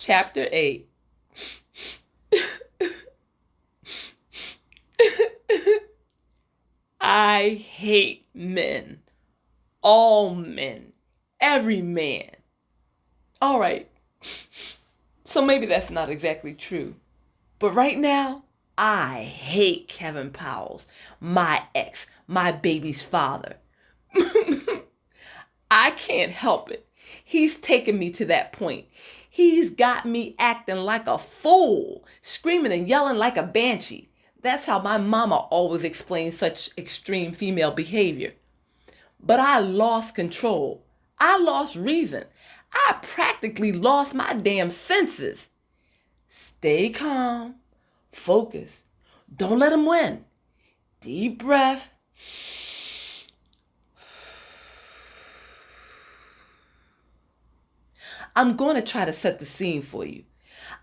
Chapter 8. I hate men. All men. Every man. All right. So maybe that's not exactly true. But right now, I hate Kevin Powles, my ex, my baby's father. I can't help it. He's taken me to that point. He's got me acting like a fool, screaming and yelling like a banshee. That's how my mama always explained such extreme female behavior. But I lost control. I lost reason. I practically lost my damn senses. Stay calm. Focus. Don't let him win. Deep breath. I'm going to try to set the scene for you.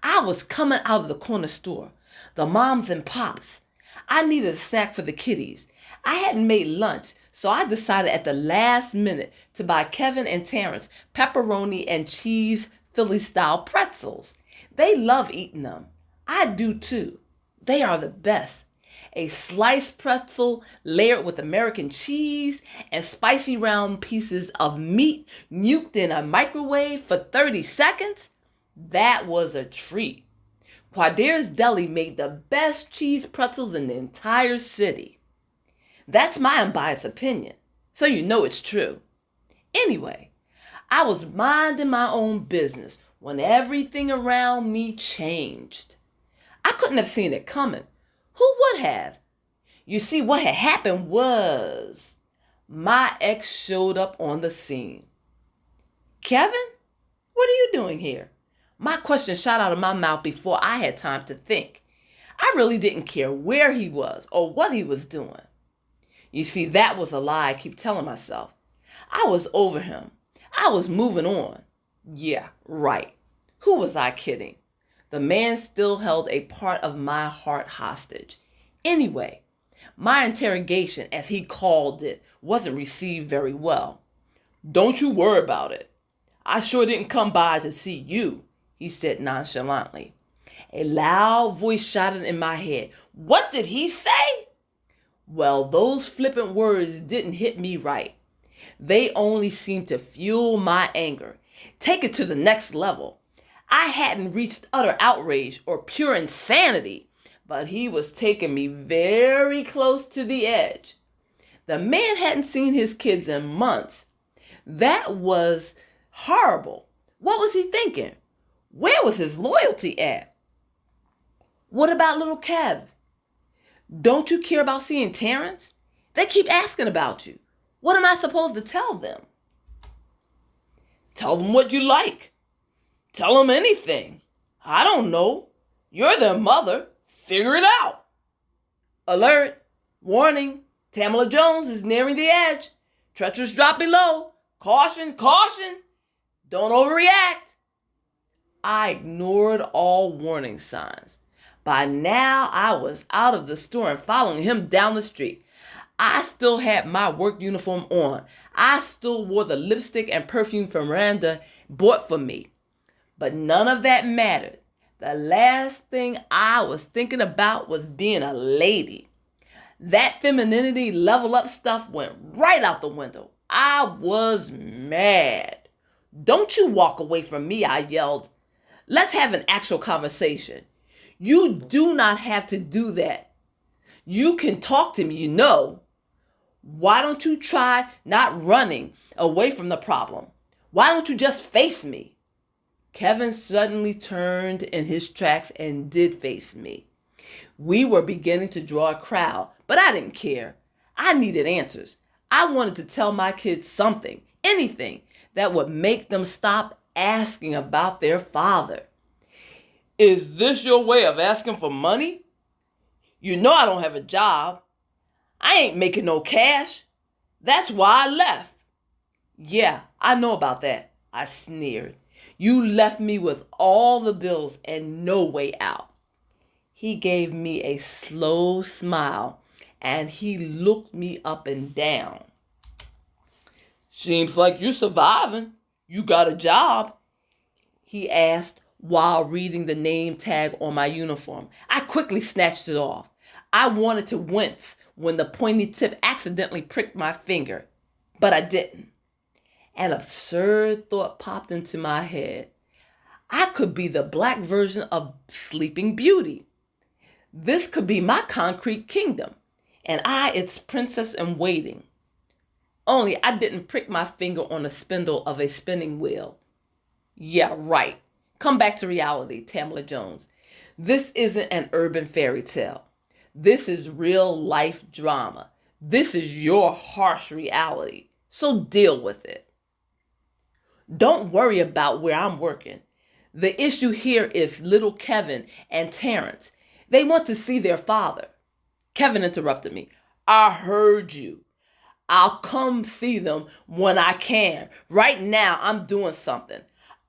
I was coming out of the corner store, the moms and pops. I needed a snack for the kiddies. I hadn't made lunch, so I decided at the last minute to buy Kevin and Terrence pepperoni and cheese Philly-style pretzels. They love eating them. I do too. They are the best. A sliced pretzel layered with American cheese and spicy round pieces of meat nuked in a microwave for 30 seconds? That was a treat. Quadera's Deli made the best cheese pretzels in the entire city. That's my unbiased opinion, so you know it's true. Anyway, I was minding my own business when everything around me changed. I couldn't have seen it coming. Who would have? You see, what had happened was my ex showed up on the scene. Kevin, what are you doing here? My question shot out of my mouth before I had time to think. I really didn't care where he was or what he was doing. You see, that was a lie I keep telling myself. I was over him. I was moving on. Yeah, right. Who was I kidding? The man still held a part of my heart hostage. Anyway, my interrogation, as he called it, wasn't received very well. Don't you worry about it. I sure didn't come by to see you, he said nonchalantly. A loud voice shouted in my head. What did he say? Well, those flippant words didn't hit me right. They only seemed to fuel my anger, take it to the next level. I hadn't reached utter outrage or pure insanity, but he was taking me very close to the edge. The man hadn't seen his kids in months. That was horrible. What was he thinking? Where was his loyalty at? What about little Kev? Don't you care about seeing Terrence? They keep asking about you. What am I supposed to tell them? Tell them what you like. Tell them anything. I don't know. You're their mother. Figure it out. Alert. Warning. Tamala Jones is nearing the edge. Treacherous drop below. Caution, caution. Don't overreact. I ignored all warning signs. By now, I was out of the store and following him down the street. I still had my work uniform on. I still wore the lipstick and perfume from Miranda bought for me. But none of that mattered. The last thing I was thinking about was being a lady. That femininity level up stuff went right out the window. I was mad. Don't you walk away from me, I yelled. Let's have an actual conversation. You do not have to do that. You can talk to me, you know. Why don't you try not running away from the problem? Why don't you just face me? Kevin suddenly turned in his tracks and did face me. We were beginning to draw a crowd, but I didn't care. I needed answers. I wanted to tell my kids something, anything, that would make them stop asking about their father. Is this your way of asking for money? You know I don't have a job. I ain't making no cash. That's why I left. Yeah, I know about that, I sneered. You left me with all the bills and no way out. He gave me a slow smile and he looked me up and down. Seems like you're surviving. You got a job. He asked, while reading the name tag on my uniform. I quickly snatched it off. I wanted to wince when the pointy tip accidentally pricked my finger, but I didn't. An absurd thought popped into my head. I could be the black version of Sleeping Beauty. This could be my concrete kingdom, and I its princess in waiting. Only I didn't prick my finger on the spindle of a spinning wheel. Yeah, right. Come back to reality, Tamala Jones. This isn't an urban fairy tale. This is real life drama. This is your harsh reality. So deal with it. Don't worry about where I'm working. The issue here is little Kevin and Terrence. They want to see their father. Kevin interrupted me. I heard you. I'll come see them when I can. Right now, I'm doing something.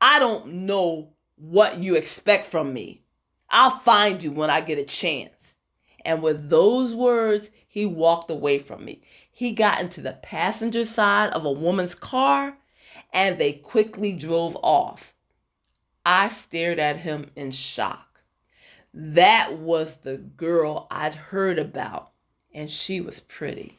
I don't know what you expect from me. I'll find you when I get a chance. And with those words, he walked away from me. He got into the passenger side of a woman's car, and they quickly drove off. I stared at him in shock. That was the girl I'd heard about, and she was pretty.